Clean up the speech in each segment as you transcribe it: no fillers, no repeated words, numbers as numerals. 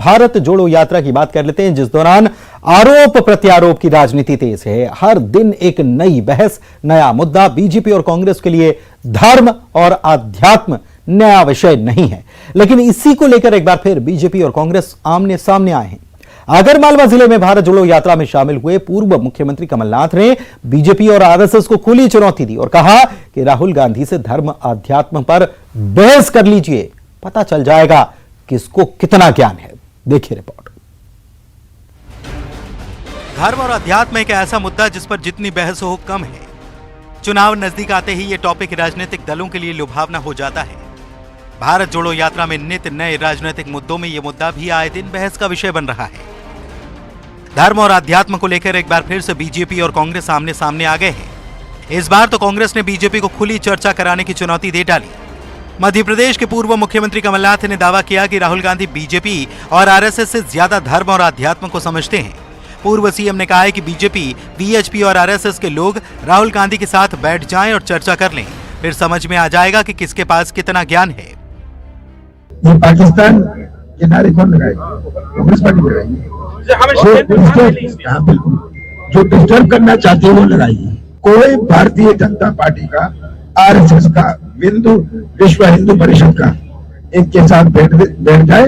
भारत जोड़ो यात्रा की बात कर लेते हैं, जिस दौरान आरोप प्रत्यारोप की राजनीति तेज है। हर दिन एक नई बहस, नया मुद्दा। बीजेपी और कांग्रेस के लिए धर्म और आध्यात्म नया विषय नहीं है, लेकिन इसी को लेकर एक बार फिर बीजेपी और कांग्रेस आमने सामने आए हैं। आगरमालवा जिले में भारत जोड़ो यात्रा में शामिल हुए पूर्व मुख्यमंत्री कमलनाथ ने बीजेपी और आरएसएस को खुली चुनौती दी और कहा कि राहुल गांधी से धर्म आध्यात्म पर बहस कर लीजिए, पता चल जाएगा किसको कितना ज्ञान है। देखिए रिपोर्ट। धर्म और अध्यात्म एक ऐसा मुद्दा जिस पर जितनी बहस हो कम है। चुनाव नजदीक आते ही ये टॉपिक राजनीतिक दलों के लिए लुभावना हो जाता है। भारत जोड़ो यात्रा में नित्य नए राजनीतिक मुद्दों में यह मुद्दा भी आए दिन बहस का विषय बन रहा है। धर्म और अध्यात्म को लेकर एक बार फिर से बीजेपी और कांग्रेस आमने सामने आ गए हैं। इस बार तो कांग्रेस ने बीजेपी को खुली चर्चा कराने की चुनौती दे डाली। मध्य प्रदेश के पूर्व मुख्यमंत्री कमलनाथ ने दावा किया कि राहुल गांधी बीजेपी और आरएसएस से ज्यादा धर्म और अध्यात्म को समझते हैं। पूर्व सीएम ने कहा है कि बीजेपी, वीएचपी और आरएसएस के लोग राहुल गांधी के साथ बैठ जाएं और चर्चा कर लें, फिर समझ में आ जाएगा कि किसके पास कितना ज्ञान है। ये पाकिस्तान के नारे कौन लगाएगा? कांग्रेस पार्टी लगाएगी। जो डिस्टर्ब करना चाहते हैं वो लगाएगी। कोई भारतीय जनता पार्टी का, आरएसएस का, विश्व हिंदू परिषद का इनके साथ बैठ जाए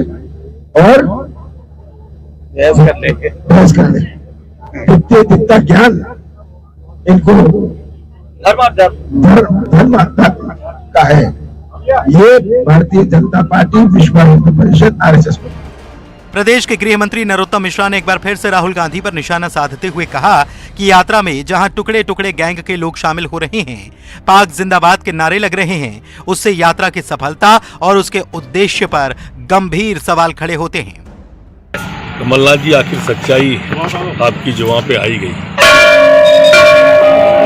और बहस कर ले। जितना ज्ञान इनको धर्म का है, ये भारतीय जनता पार्टी, विश्व हिंदू परिषद, आरएसएस को। प्रदेश के गृह मंत्री नरोत्तम मिश्रा ने एक बार फिर से राहुल गांधी पर निशाना साधते हुए कहा कि यात्रा में जहां टुकड़े टुकड़े गैंग के लोग शामिल हो रहे हैं, पाक जिंदाबाद के नारे लग रहे हैं, उससे यात्रा की सफलता और उसके उद्देश्य पर गंभीर सवाल खड़े होते हैं। कमलनाथ जी, आखिर सच्चाई आपकी जुबां पे आई गई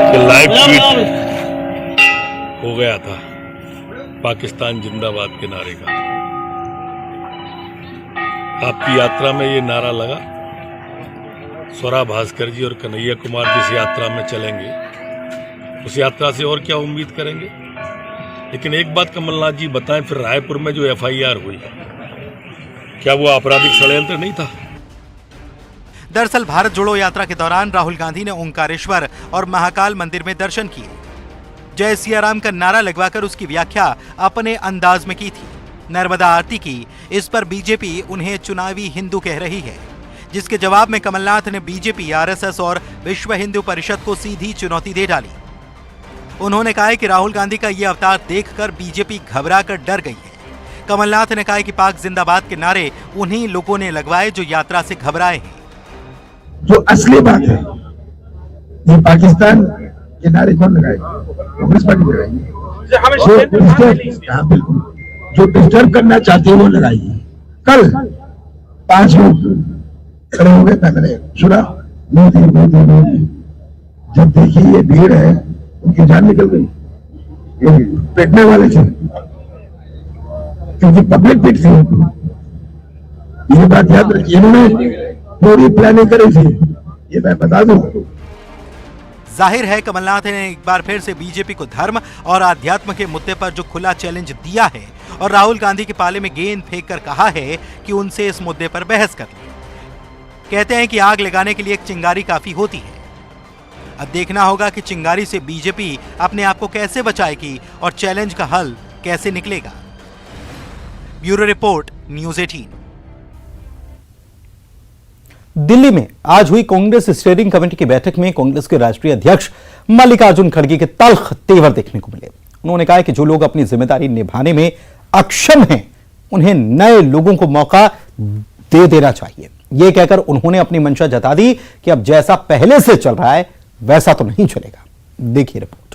कि लाइव ट्वीट हो गया था पाकिस्तान जिंदाबाद के नारे का। आपकी यात्रा में ये नारा लगा। स्वरा भास्कर जी और कन्हैया कुमार जिस यात्रा में चलेंगे, उस यात्रा से और क्या उम्मीद करेंगे। लेकिन एक बात कमलनाथ जी बताएं, फिर रायपुर में जो एफआईआर हुई, क्या वो आपराधिक षड्यंत्र नहीं था? दरअसल भारत जोड़ो यात्रा के दौरान राहुल गांधी ने ओंकारेश्वर और महाकाल मंदिर में दर्शन किए। जय सिया राम का नारा लगवाकर उसकी व्याख्या अपने अंदाज में की थी। नर्मदा आरती की। इस पर बीजेपी उन्हें चुनावी हिंदू कह रही है, जिसके जवाब में कमलनाथ ने बीजेपी, आरएसएस और विश्व हिंदू परिषद को सीधी चुनौती दे डाली। उन्होंने कहा कि राहुल गांधी का यह अवतार देखकर बीजेपी घबराकर डर गई है। कमलनाथ ने कहा कि पाक जिंदाबाद के नारे उन्हीं लोगों ने लगवाए जो यात्रा से घबराए हैं। जो असली बात है, ये पाकिस्तान के नारे कौन लगाएगा? कांग्रेस पार्टी लगाएगी। बिल्कुल, जो डिस्टर्ब करना चाहते हैं वो लगाएगी। कल 5 लोग खड़े हो गए, मैंने सुना मोदी मोदी मोदी। जब देखी ये भीड़ है, उनकी जान निकल गई। ये पिटने वाले थे, क्योंकि पब्लिक पिट थी। ये बात याद रखिए, इन्होंने पूरी प्लानिंग करी थी, ये मैं बता दूं। जाहिर है कमलनाथ ने एक बार फिर से बीजेपी को धर्म और आध्यात्म के मुद्दे पर जो खुला चैलेंज दिया है और राहुल गांधी के पाले में गेंद फेंककर कहा है कि उनसे इस मुद्दे पर बहस कर ले। कहते हैं कि आग लगाने के लिए एक चिंगारी काफी होती है। अब देखना होगा कि चिंगारी से बीजेपी अपने आप को कैसे बचाएगी और चैलेंज का हल कैसे निकलेगा। Bureau report, news 18। दिल्ली में आज हुई कांग्रेस स्टीयरिंग कमेटी की बैठक में कांग्रेस के राष्ट्रीय अध्यक्ष मल्लिकार्जुन खड़गे के तल्ख तेवर देखने को मिले। उन्होंने कहा कि जो लोग अपनी जिम्मेदारी निभाने में अक्षम हैं, उन्हें नए लोगों को मौका दे देना चाहिए। यह कहकर उन्होंने अपनी मंशा जता दी कि अब जैसा पहले से चल रहा है वैसा तो नहीं चलेगा। देखिए रिपोर्ट।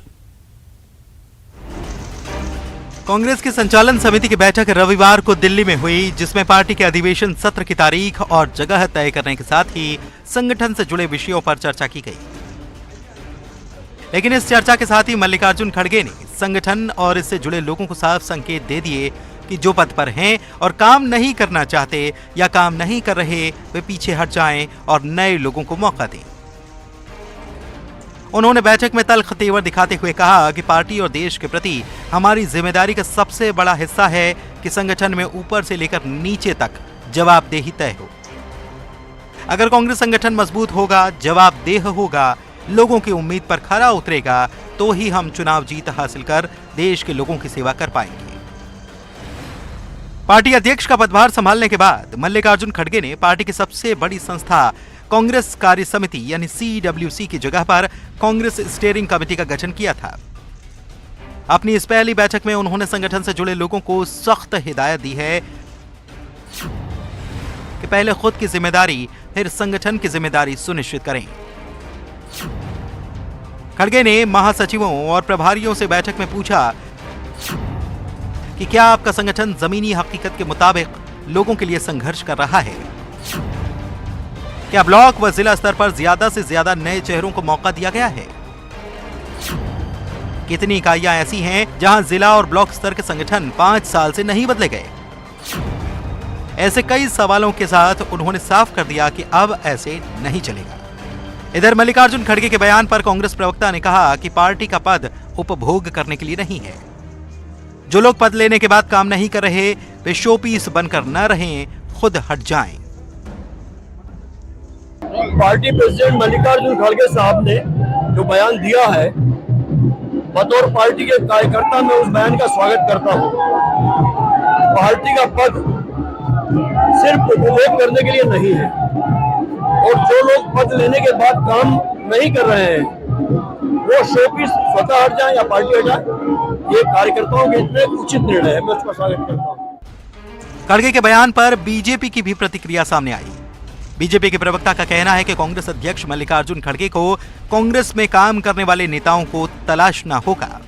कांग्रेस की संचालन समिति की बैठक रविवार को दिल्ली में हुई, जिसमें पार्टी के अधिवेशन सत्र की तारीख और जगह तय करने के साथ ही संगठन से जुड़े विषयों पर चर्चा की गई। लेकिन इस चर्चा के साथ ही मल्लिकार्जुन खड़गे ने संगठन और इससे जुड़े लोगों को साफ संकेत दे दिए कि जो पद पर हैं और काम नहीं करना चाहते या काम नहीं कर रहे, वे पीछे हट जाएं और नए लोगों को मौका दें। उन्होंने बैठक में तल्ख तेवर दिखाते हुए कहा कि पार्टी और देश के प्रति हमारी जिम्मेदारी का सबसे बड़ा हिस्सा है कि संगठन में ऊपर से लेकर नीचे तक जवाबदेही तय हो। अगर कांग्रेस संगठन मजबूत होगा, जवाबदेह होगा, लोगों की उम्मीद पर खरा उतरेगा, तो ही हम चुनाव जीत हासिल कर देश के लोगों की सेवा कर पाएंगे। पार्टी अध्यक्ष का पदभार संभालने के बाद मल्लिकार्जुन खड़गे ने पार्टी की सबसे बड़ी संस्था कांग्रेस कार्य समिति यानी CWC की जगह पर कांग्रेस स्टीयरिंग कमेटी का गठन किया था। अपनी इस पहली बैठक में उन्होंने संगठन से जुड़े लोगों को सख्त हिदायत दी है कि पहले खुद की जिम्मेदारी फिर संगठन की जिम्मेदारी सुनिश्चित करें। खड़गे ने महासचिवों और प्रभारियों से बैठक में पूछा कि क्या आपका संगठन जमीनी हकीकत के मुताबिक लोगों के लिए संघर्ष कर रहा है? क्या ब्लॉक व जिला स्तर पर ज्यादा से ज्यादा नए चेहरों को मौका दिया गया है? कितनी इकाइयां ऐसी हैं जहां जिला और ब्लॉक स्तर के संगठन 5 साल से नहीं बदले गए? ऐसे कई सवालों के साथ उन्होंने साफ कर दिया कि अब ऐसे नहीं चलेगा। इधर मल्लिकार्जुन खड़गे के बयान पर कांग्रेस प्रवक्ता ने कहा कि पार्टी का पद उपभोग करने के लिए नहीं है। जो लोग पद लेने के बाद काम नहीं कर रहे, वे शोपीस बनकर न रहें, खुद हट जाएं। पार्टी प्रेसिडेंट मल्लिकार्जुन खड़गे साहब ने जो बयान दिया है, बतौर पार्टी के कार्यकर्ता मैं उस बयान का स्वागत करता हूं। पार्टी का पद सिर्फ उपभोग करने के लिए नहीं है, और जो लोग पद लेने के बाद काम नहीं कर रहे हैं, वो शोपीस स्वतः हट जाए या पार्टी हट जाए, ये कार्यकर्ताओं के इतने उचित निर्णय है, मैं उसका स्वागत करता हूं। खड़गे के बयान पर बीजेपी की भी प्रतिक्रिया सामने आई। बीजेपी के प्रवक्ता का कहना है कि कांग्रेस अध्यक्ष मल्लिकार्जुन खड़गे को कांग्रेस में काम करने वाले नेताओं को तलाशना होगा।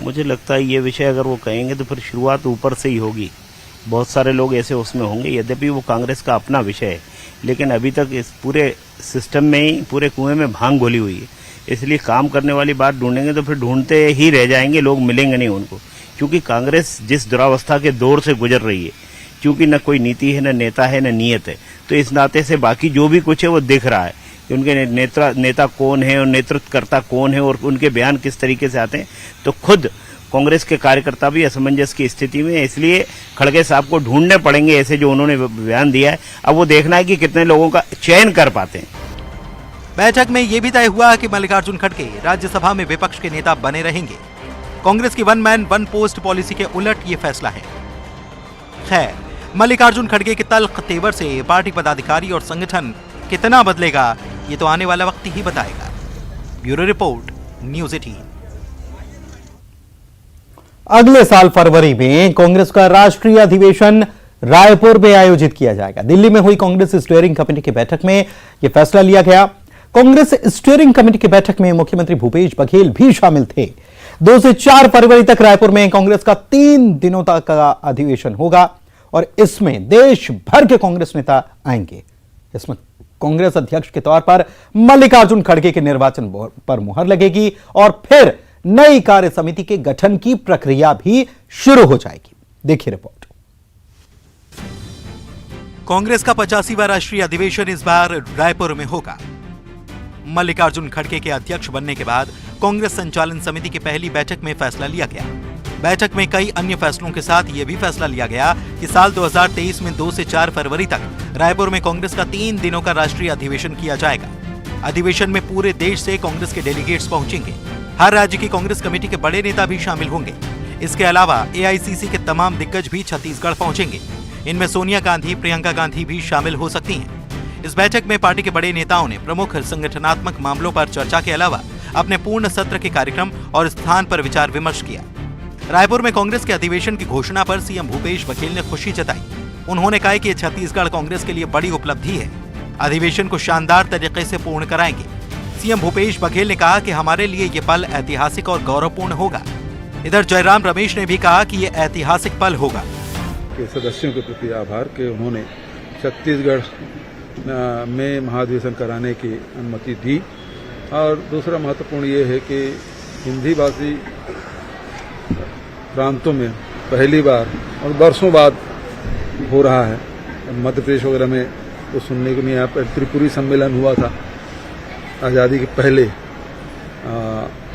मुझे लगता है ये विषय अगर वो कहेंगे तो फिर शुरुआत ऊपर से ही होगी। बहुत सारे लोग ऐसे उसमें होंगे, यद्यपि वो कांग्रेस का अपना विषय है, लेकिन अभी तक इस पूरे सिस्टम में ही पूरे कुएं में भांग घोली हुई है। इसलिए काम करने वाली बात ढूंढेंगे तो फिर ढूंढते ही रह जाएंगे, लोग मिलेंगे नहीं उनको। क्योंकि कांग्रेस जिस दुरावस्था के दौर से गुजर रही है, क्योंकि न कोई नीति है, न नेता है, न नीयत है, तो इस नाते से बाकी जो भी कुछ है वो दिख रहा है कि उनके नेता कौन है और नेतृत्वकर्ता कौन है और उनके बयान किस तरीके से आते हैं। तो खुद कांग्रेस के कार्यकर्ता भी असमंजस की स्थिति में है, इसलिए खड़गे साहब को ढूंढने पड़ेंगे ऐसे जो उन्होंने बयान दिया है। अब वो देखना है कि कितने लोगों का चयन कर पाते हैं। बैठक में यह भी तय हुआ कि मल्लिकार्जुन खड़गे राज्यसभा में विपक्ष के नेता बने रहेंगे। कांग्रेस की 1 मैन 1 पोस्ट पॉलिसी के उलट ये फैसला है। खैर, मल्लिकार्जुन खड़गे के तल्ख तेवर से पार्टी पदाधिकारी और संगठन कितना बदलेगा, ये तो आने वाला वक्त ही बताएगा। Bureau report, news 18। अगले साल फरवरी में कांग्रेस का राष्ट्रीय अधिवेशन रायपुर में आयोजित किया जाएगा। दिल्ली में हुई कांग्रेस स्टीयरिंग कमेटी की बैठक में यह फैसला लिया गया। कांग्रेस स्टीयरिंग कमेटी की बैठक में मुख्यमंत्री भूपेश बघेल भी शामिल थे। 2 से 4 फरवरी तक रायपुर में कांग्रेस का 3 दिनों तक का अधिवेशन होगा और इसमें देश भर के कांग्रेस नेता आएंगे। इसमें कांग्रेस अध्यक्ष के तौर पर मल्लिकार्जुन खड़गे के निर्वाचन पर मुहर लगेगी और फिर नई कार्य समिति के गठन की प्रक्रिया भी शुरू हो जाएगी। देखिए रिपोर्ट। कांग्रेस का 85वां राष्ट्रीय अधिवेशन इस बार रायपुर में होगा। मल्लिकार्जुन खड़गे के अध्यक्ष बनने के बाद कांग्रेस संचालन समिति की पहली बैठक में फैसला लिया गया। बैठक में कई अन्य फैसलों के साथ यह भी फैसला लिया गया कि साल 2023 में 2 से 4 फरवरी तक रायपुर में कांग्रेस का 3 दिनों का राष्ट्रीय अधिवेशन किया जाएगा। अधिवेशन में पूरे देश से कांग्रेस के डेलीगेट्स पहुंचेंगे। हर राज्य की कांग्रेस कमेटी के बड़े नेता भी शामिल होंगे। इसके अलावा AICC के तमाम दिग्गज भी छत्तीसगढ़ पहुंचेंगे। इनमें सोनिया गांधी, प्रियंका गांधी भी शामिल हो सकती हैं। इस बैठक में पार्टी के बड़े नेताओं ने प्रमुख संगठनात्मक मामलों पर चर्चा के अलावा अपने पूर्ण सत्र के कार्यक्रम और स्थान पर विचार विमर्श किया। रायपुर में कांग्रेस के अधिवेशन की घोषणा पर सीएम भूपेश बघेल ने खुशी जताई। उन्होंने कहा कि छत्तीसगढ़ कांग्रेस के लिए बड़ी उपलब्धि है। अधिवेशन को शानदार तरीके से पूर्ण कराएंगे। सीएम भूपेश बघेल ने कहा कि हमारे लिए ये पल ऐतिहासिक और गौरवपूर्ण होगा। इधर जयराम रमेश ने भी कहा कि ये ऐतिहासिक पल होगा। के सदस्यों के प्रति आभार कि उन्होंने छत्तीसगढ़ में महाधिवेशन कराने की अनुमति दी। और दूसरा महत्वपूर्ण ये है कि हिंदी भाषी प्रांतों में पहली बार और वर्षों बाद हो रहा है। मध्य प्रदेश वगैरह में तो सुनने को नहीं, यहाँ पर त्रिपुरी सम्मेलन हुआ था आज़ादी के पहले,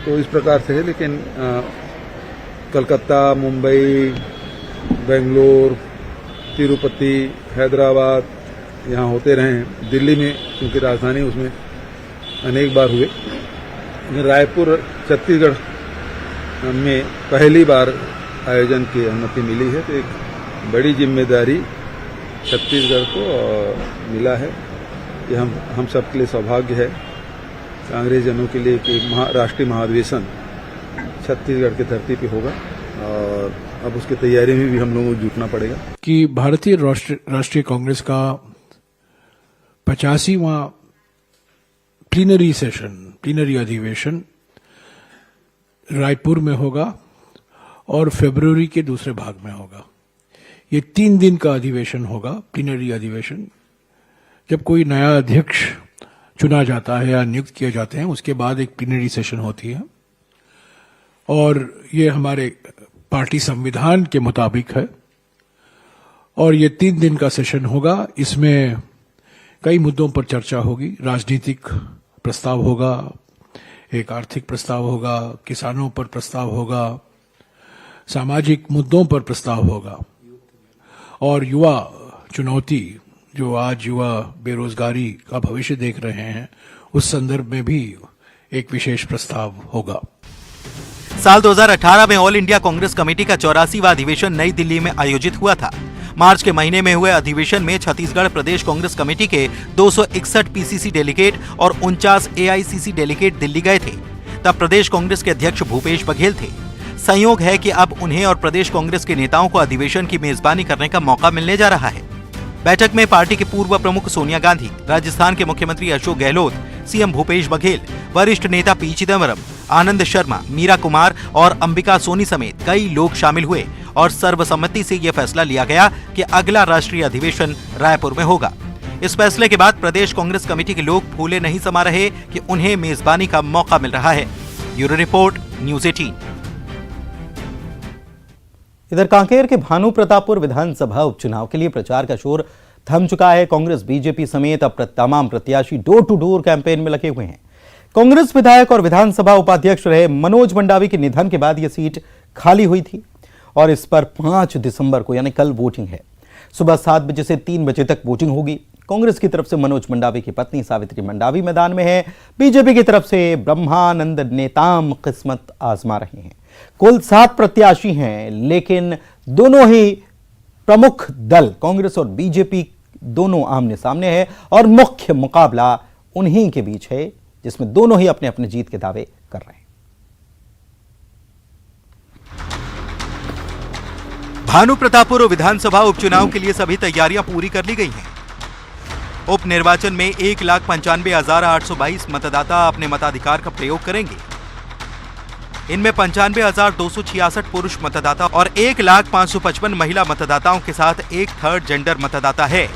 तो इस प्रकार से है। लेकिन कलकत्ता, मुंबई, बेंगलोर, तिरुपति, हैदराबाद यहाँ होते रहे हैं। दिल्ली में क्योंकि राजधानी उसमें अनेक बार हुए, लेकिन रायपुर छत्तीसगढ़ में पहली बार आयोजन की अनुमति मिली है। तो एक बड़ी जिम्मेदारी छत्तीसगढ़ को मिला है। ये हम सबके लिए सौभाग्य है, कांग्रेस जनों के लिए कि राष्ट्रीय महाधिवेशन छत्तीसगढ़ की धरती पे होगा और अब उसकी तैयारी में भी हम लोगों को जुटना पड़ेगा। कि भारतीय राष्ट्रीय कांग्रेस का 85वां प्लीनरी अधिवेशन रायपुर में होगा और फरवरी के दूसरे भाग में होगा। ये 3 दिन का अधिवेशन होगा, प्लीनरी अधिवेशन। जब कोई नया अध्यक्ष चुना जाता है या नियुक्त किए जाते हैं, उसके बाद एक प्लीनरी सेशन होती है और ये हमारे पार्टी संविधान के मुताबिक है और ये 3 दिन का सेशन होगा। इसमें कई मुद्दों पर चर्चा होगी। राजनीतिक प्रस्ताव होगा, एक आर्थिक प्रस्ताव होगा, किसानों पर प्रस्ताव होगा, सामाजिक मुद्दों पर प्रस्ताव होगा और युवा चुनौती, जो आज युवा बेरोजगारी का भविष्य देख रहे हैं, उस संदर्भ में भी एक विशेष प्रस्ताव होगा। साल 2018 में ऑल इंडिया कांग्रेस कमेटी का 84वां अधिवेशन नई दिल्ली में आयोजित हुआ था। मार्च के महीने में हुए अधिवेशन में छत्तीसगढ़ प्रदेश कांग्रेस कमेटी के 261 पीसीसी डेलीगेट और 49 एआईसीसी डेलीगेट दिल्ली गए थे। तब प्रदेश कांग्रेस के अध्यक्ष भूपेश बघेल थे। संयोग है कि अब उन्हें और प्रदेश कांग्रेस के नेताओं को अधिवेशन की मेजबानी करने का मौका मिलने जा रहा है। बैठक में पार्टी के पूर्व प्रमुख सोनिया गांधी, राजस्थान के मुख्यमंत्री अशोक गहलोत, सीएम भूपेश बघेल, वरिष्ठ नेता पी चिदम्बरम, आनंद शर्मा, मीरा कुमार और अंबिका सोनी समेत कई लोग शामिल हुए और सर्वसम्मति से यह फैसला लिया गया कि अगला राष्ट्रीय अधिवेशन रायपुर में होगा। इस फैसले के बाद प्रदेश कांग्रेस कमेटी के लोग फूले नहीं समा रहे कि उन्हें मेजबानी का मौका मिल रहा है। Bureau report, news 18। इधर कांकेर के भानु प्रतापपुर विधानसभा उपचुनाव के लिए प्रचार का शोर थम चुका है। कांग्रेस, बीजेपी समेत अब तमाम प्रत्याशी डोर टू डोर कैंपेन में लगे हुए हैं। कांग्रेस विधायक और विधानसभा उपाध्यक्ष रहे मनोज मंडावी के निधन के बाद यह सीट खाली हुई थी और इस पर 5 दिसंबर को यानी कल वोटिंग है। सुबह 7 बजे से 3 बजे तक वोटिंग होगी। कांग्रेस की तरफ से मनोज मंडावी की पत्नी सावित्री मंडावी मैदान में है। बीजेपी की तरफ से ब्रह्मानंद नेताम किस्मत आजमा रहे हैं। कुल 7 प्रत्याशी हैं, लेकिन दोनों ही प्रमुख दल कांग्रेस और बीजेपी दोनों आमने सामने है और मुख्य मुकाबला उन्हीं के बीच है, जिसमें दोनों ही अपने अपने जीत के दावे कर रहे हैं। भानु प्रतापपुर विधानसभा उपचुनाव के लिए सभी तैयारियां पूरी कर ली गई हैं। उप निर्वाचन में 1,95,822 मतदाता अपने मताधिकार का प्रयोग करेंगे। इनमें 95,266 पुरुष मतदाता और 1,05,55 महिला मतदाताओं के साथ एक थर्ड जेंडर मतदाता है।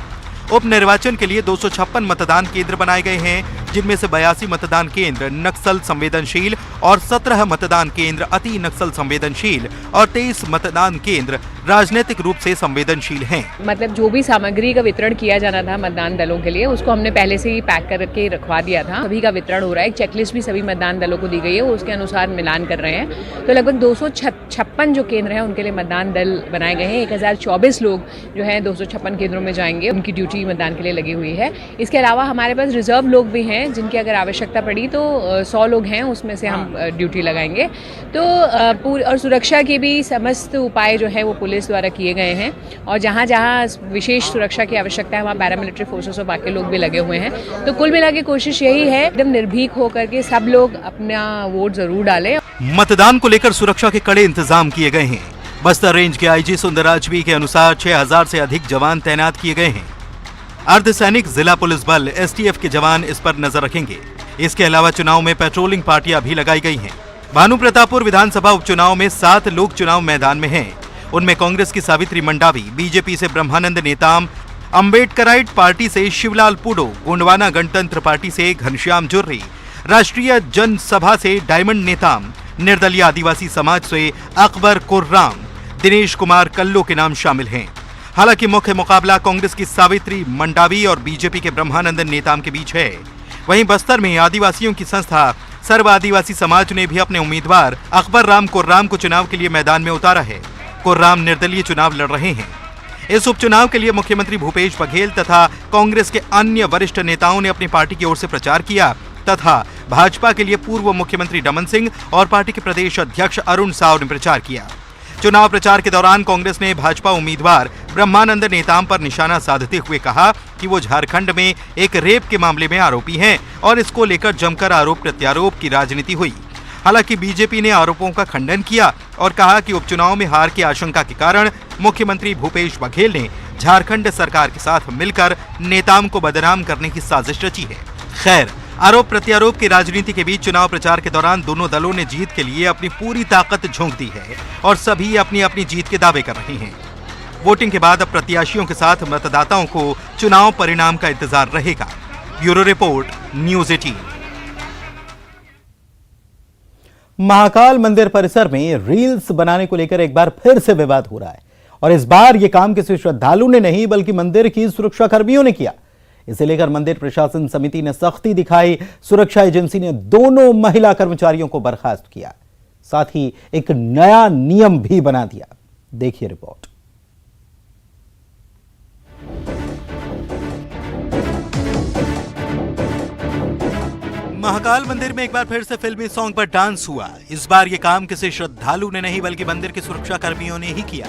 उप निर्वाचन के लिए 256 मतदान केंद्र बनाए गए हैं, जिनमें से 82 मतदान केंद्र नक्सल संवेदनशील और 17 मतदान केंद्र अति नक्सल संवेदनशील और 23 मतदान केंद्र राजनीतिक रूप से संवेदनशील हैं। मतलब जो भी सामग्री का वितरण किया जाना था मतदान दलों के लिए, उसको हमने पहले से ही पैक करके रखवा दिया था। सभी का वितरण हो रहा है। एक चेकलिस्ट भी सभी मतदान दलों को दी गई है, उसके अनुसार मिलान कर रहे हैं। तो लगभग 256 जो केंद्र हैं उनके लिए मतदान दल बनाए गए हैं। 1024 लोग जो है 256 केंद्रों में जाएंगे, उनकी ड्यूटी मतदान के लिए लगी हुई है। इसके अलावा हमारे पास रिजर्व लोग भी हैं, जिनकी अगर आवश्यकता पड़ी तो 100 लोग हैं, उसमें से हम ड्यूटी लगाएंगे। तो और सुरक्षा के भी समस्त उपाय जो है वो पुलिस द्वारा किए गए हैं और जहाँ जहाँ विशेष सुरक्षा की आवश्यकता है वहाँ पैरामिलिट्री फोर्सेस और बाकी लोग भी लगे हुए हैं। तो कुल मिला के कोशिश यही है एकदम निर्भीक होकर के सब लोग अपना वोट जरूर डालें। मतदान को लेकर सुरक्षा के कड़े इंतजाम किए गए हैं। बस्तर रेंज के आईजी सुंदरराज बी के अनुसार 6000 से अधिक जवान तैनात किए गए हैं। अर्धसैनिक, जिला पुलिस बल, एसटीएफ के जवान इस पर नजर रखेंगे। इसके अलावा चुनाव में पेट्रोलिंग पार्टियां भी लगाई गई हैं। भानु प्रतापपुर विधानसभा उपचुनाव में 7 लोग चुनाव मैदान में हैं। उनमें कांग्रेस की सावित्री मंडावी, बीजेपी से ब्रह्मानंद नेताम, अम्बेडकराइट पार्टी से शिवलाल पुडो, गोंडवाना गणतंत्र पार्टी से घनश्याम जुर्री, राष्ट्रीय जनसभा से डायमंड नेताम, निर्दलीय आदिवासी समाज से अकबर कुर्राम, दिनेश कुमार कल्लो के नाम शामिल हैं। हालांकि मुख्य मुकाबला कांग्रेस की सावित्री मंडावी और बीजेपी के ब्रह्मानंद नेताम के बीच है। वहीं बस्तर में आदिवासियों की संस्था सर्व आदिवासी समाज ने भी अपने उम्मीदवार अकबर राम कुर्राम को चुनाव के लिए मैदान में उतारा है। कुर्राम निर्दलीय चुनाव लड़ रहे हैं। इस उपचुनाव के लिए मुख्यमंत्री भूपेश बघेल तथा कांग्रेस के अन्य वरिष्ठ नेताओं ने अपनी पार्टी की ओर से प्रचार किया तथा भाजपा के लिए पूर्व मुख्यमंत्री रमन सिंह और पार्टी के प्रदेश अध्यक्ष अरुण साव ने प्रचार किया। चुनाव प्रचार के दौरान कांग्रेस ने भाजपा उम्मीदवार ब्रह्मानंद नेताम पर निशाना साधते हुए कहा कि वो झारखंड में एक रेप के मामले में आरोपी हैं और इसको लेकर जमकर आरोप प्रत्यारोप की राजनीति हुई। हालांकि बीजेपी ने आरोपों का खंडन किया और कहा कि उपचुनाव में हार की आशंका के कारण मुख्यमंत्री भूपेश बघेल ने झारखंड सरकार के साथ मिलकर नेताम को बदनाम करने की साजिश रची है। खैर, आरोप प्रत्यारोप की राजनीति के बीच चुनाव प्रचार के दौरान दोनों दलों ने जीत के लिए अपनी पूरी ताकत झोंक दी है और सभी अपनी अपनी जीत के दावे कर रहे हैं। वोटिंग के बाद अब प्रत्याशियों के साथ मतदाताओं को चुनाव परिणाम का इंतजार रहेगा। Bureau report, news 18। महाकाल मंदिर परिसर में रील्स बनाने को लेकर एक बार फिर से विवाद हो रहा है और इस बार यह काम किसी श्रद्धालु ने नहीं बल्कि मंदिर की सुरक्षा कर्मियों ने किया। इसे लेकर मंदिर प्रशासन समिति ने सख्ती दिखाई। सुरक्षा एजेंसी ने दोनों महिला कर्मचारियों को बर्खास्त किया, साथ ही एक नया नियम भी बना दिया। देखिए रिपोर्ट। महाकाल मंदिर में एक बार फिर से फिल्मी सॉन्ग पर डांस हुआ। इस बार यह काम किसी श्रद्धालु ने नहीं बल्कि मंदिर के सुरक्षा कर्मियों ने ही किया।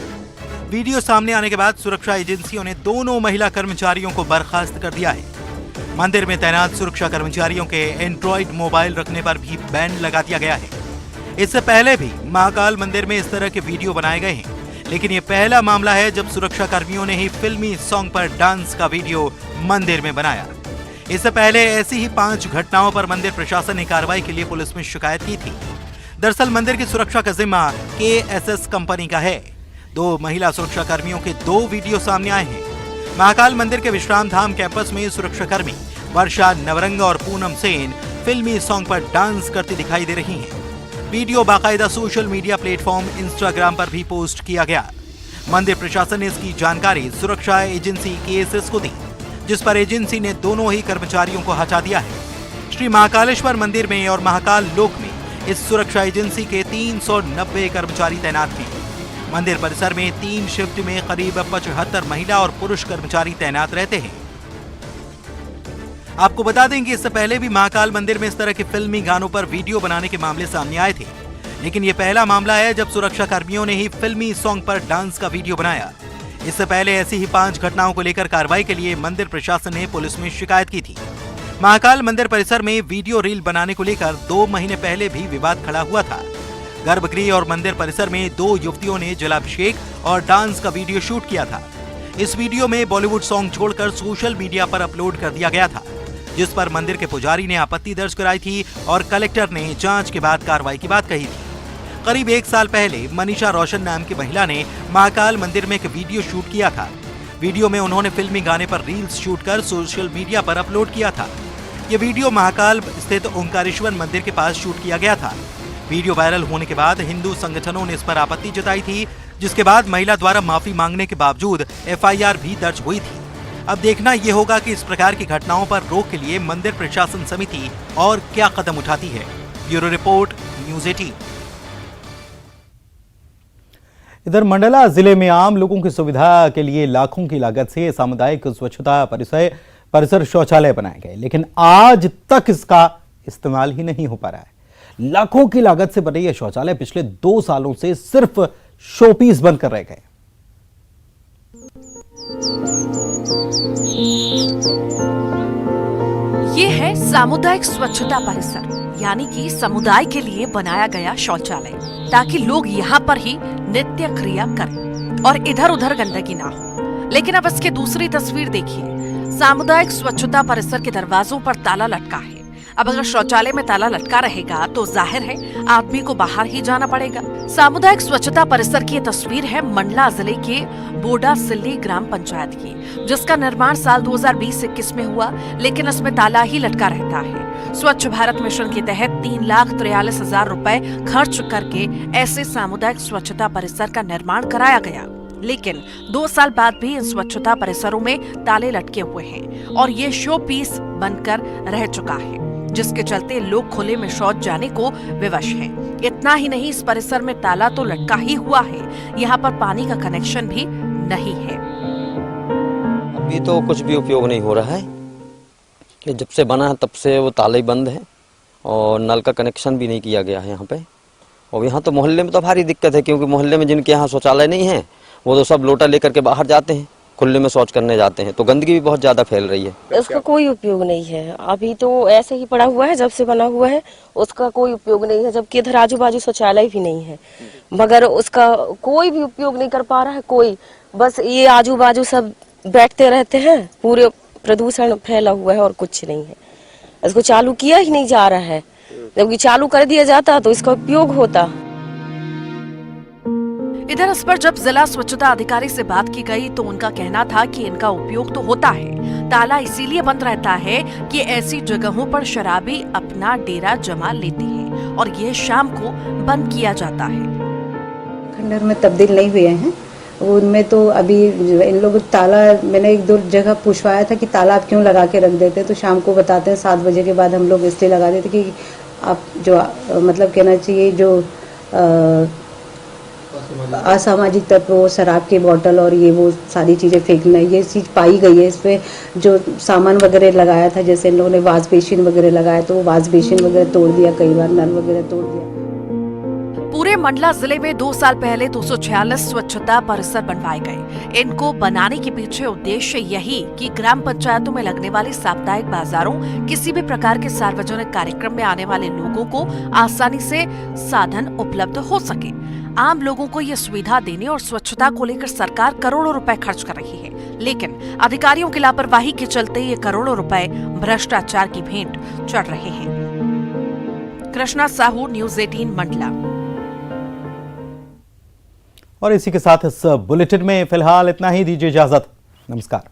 वीडियो सामने आने के बाद सुरक्षा एजेंसियों ने दोनों महिला कर्मचारियों को बर्खास्त कर दिया है। मंदिर में तैनात सुरक्षा कर्मचारियों के एंड्रॉइड मोबाइल रखने पर भी बैन लगा दिया गया है। इससे पहले भी महाकाल मंदिर में इस तरह के वीडियो बनाए गए हैं, लेकिन ये पहला मामला है जब सुरक्षा कर्मियों ने ही फिल्मी सॉन्ग पर डांस का वीडियो मंदिर में बनाया। इससे पहले ऐसी ही 5 घटनाओं पर मंदिर प्रशासन ने कार्रवाई के लिए पुलिस में शिकायत की थी। दरअसल मंदिर की सुरक्षा का जिम्मा KSS कंपनी का है। 2 महिला सुरक्षा कर्मियों के 2 वीडियो सामने आए हैं। महाकाल मंदिर के विश्राम धाम कैंपस में सुरक्षाकर्मी वर्षा नवरंग और पूनम सेन फिल्मी सॉन्ग पर डांस करती दिखाई दे रही हैं। वीडियो बाकायदा सोशल मीडिया प्लेटफॉर्म इंस्टाग्राम पर भी पोस्ट किया गया। मंदिर प्रशासन ने इसकी जानकारी सुरक्षा एजेंसी KSS को दी, जिस पर एजेंसी ने दोनों ही कर्मचारियों को हटा दिया है। श्री महाकालेश्वर मंदिर में और महाकाल लोक में इस सुरक्षा एजेंसी के 390 कर्मचारी तैनात हैं। मंदिर परिसर में 3 शिफ्ट में करीब 75 महिला और पुरुष कर्मचारी तैनात रहते हैं। आपको बता दें कि इससे पहले भी महाकाल मंदिर में इस तरह के फिल्मी गानों पर वीडियो बनाने के मामले सामने आए थे, लेकिन ये पहला मामला है जब सुरक्षा कर्मियों ने ही फिल्मी सॉन्ग पर डांस का वीडियो बनाया। इससे पहले ऐसी ही 5 घटनाओं को लेकर कार्रवाई के लिए मंदिर प्रशासन ने पुलिस में शिकायत की थी। महाकाल मंदिर परिसर में वीडियो रील बनाने को लेकर 2 महीने पहले भी विवाद खड़ा हुआ था। गर्भगृह और मंदिर परिसर में 2 युवतियों ने जलाभिषेक और डांस का वीडियो शूट किया था। इस वीडियो में बॉलीवुड सॉन्ग छोड़कर सोशल मीडिया पर अपलोड कर दिया गया था, जिस पर मंदिर के पुजारी ने आपत्ति दर्ज कराई थी और कलेक्टर ने जांच के बाद कार्रवाई की बात कही थी। करीब 1 साल पहले मनीषा रोशन नाम की महिला ने महाकाल मंदिर में एक वीडियो शूट किया था। वीडियो में उन्होंने फिल्मी गाने पर रील्स शूट कर सोशल मीडिया पर अपलोड किया था। ये वीडियो महाकाल स्थित ओंकारेश्वर मंदिर के पास शूट किया गया था। वीडियो वायरल होने के बाद हिंदू संगठनों ने इस पर आपत्ति जताई थी, जिसके बाद महिला द्वारा माफी मांगने के बावजूद FIR भी दर्ज हुई थी। अब देखना यह होगा कि इस प्रकार की घटनाओं पर रोक के लिए मंदिर प्रशासन समिति और क्या कदम उठाती है। Bureau report, news 18। इधर मंडला जिले में आम लोगों की सुविधा के लिए लाखों की लागत से सामुदायिक स्वच्छता परिसर शौचालय बनाए गए, लेकिन आज तक इसका इस्तेमाल ही नहीं हो पा रहा है। लाखों की लागत से बने ये शौचालय पिछले 2 सालों से सिर्फ शोपीस बनकर रह गए। ये है सामुदायिक स्वच्छता परिसर, यानी कि समुदाय के लिए बनाया गया शौचालय, ताकि लोग यहाँ पर ही नित्य क्रिया करें और इधर उधर गंदगी ना हो। लेकिन अब इसकी दूसरी तस्वीर देखिए। सामुदायिक स्वच्छता परिसर के दरवाजों पर ताला लटका है। अब अगर शौचालय में ताला लटका रहेगा तो जाहिर है आदमी को बाहर ही जाना पड़ेगा। सामुदायिक स्वच्छता परिसर की ये तस्वीर है मंडला जिले के बोडा सिल्ली ग्राम पंचायत की, जिसका निर्माण साल 2020-21 में हुआ, लेकिन इसमें ताला ही लटका रहता है। स्वच्छ भारत मिशन के तहत 3,43,000 रुपए खर्च करके ऐसे सामुदायिक स्वच्छता परिसर का निर्माण कराया गया, लेकिन 2 साल बाद भी इन स्वच्छता परिसरों में ताले लटके हुए हैं और ये शो पीस बनकर रह चुका है, जिसके चलते लोग खुले में शौच जाने को विवश हैं। इतना ही नहीं, इस परिसर में ताला तो लटका ही हुआ है, यहाँ पर पानी का कनेक्शन भी नहीं है। अभी तो कुछ भी उपयोग नहीं हो रहा है कि जब से बना है तब से वो ताले ही बंद है और नल का कनेक्शन भी नहीं किया गया है यहाँ पे। और यहाँ तो मोहल्ले में तो भारी दिक्कत है, क्योंकि मोहल्ले में जिनके यहाँ शौचालय नहीं है वो तो सब लोटा लेकर के बाहर जाते हैं, खुले में शौच करने जाते हैं, तो गंदगी भी बहुत ज़्यादा फैल रही है। उसका कोई उपयोग नहीं है, अभी तो ऐसे ही पड़ा हुआ है, जब से बना हुआ है उसका कोई उपयोग नहीं है, जबकि इधर आजू बाजू शौचालय भी नहीं है, मगर उसका कोई भी उपयोग नहीं कर पा रहा है कोई। बस ये आजू बाजू सब बैठते रहते हैं, पूरे प्रदूषण फैला हुआ है और कुछ नहीं है। इसको चालू किया ही नहीं जा रहा है, जबकि चालू कर दिया जाता तो इसका उपयोग होता। इधर इस पर जब जिला स्वच्छता अधिकारी से बात की गई तो उनका कहना था कि इनका उपयोग तो होता है, ताला इसीलिए बंद रहता है कि ऐसी जगहों पर शराबी अपना डेरा जमा लेते हैं और ये शाम को बंद किया जाता है। खंडहर में तब्दील नहीं हुए हैं, उनमें तो अभी इन लोग ताला, मैंने एक दो जगह पूछवाया था कि ताला आप क्यों लगा के रख देते, तो शाम को बताते हैं 7 बजे के बाद हम लोग इसलिए लगा देते कि आप जो मतलब कहना चाहिए जो असामाजिक तत्व, शराब की बोतल और ये वो सारी चीज़ें फेंकना, ये चीज़ पाई गई है। इस पे जो सामान वगैरह लगाया था, जैसे इन लोगों ने वाश बेसिन वगैरह लगाया तो वो वाश बेसिन वगैरह तोड़ दिया, कई बार नल वगैरह तोड़ दिया। पूरे मंडला जिले में 2 साल पहले 246 स्वच्छता परिसर बनवाए गए। इनको बनाने के पीछे उद्देश्य यही कि ग्राम पंचायतों में लगने वाले साप्ताहिक बाजारों, किसी भी प्रकार के सार्वजनिक कार्यक्रम में आने वाले लोगों को आसानी से साधन उपलब्ध हो सके। आम लोगों को ये सुविधा देने और स्वच्छता को लेकर सरकार करोड़ों रुपए खर्च कर रही है, लेकिन अधिकारियों की लापरवाही के चलते ये करोड़ों रुपए भ्रष्टाचार की भेंट चढ़ रहे हैं। कृष्णा साहू, न्यूज़ 18 मंडला। और इसी के साथ इस बुलेटिन में फिलहाल इतना ही, दीजिए इजाजत, नमस्कार।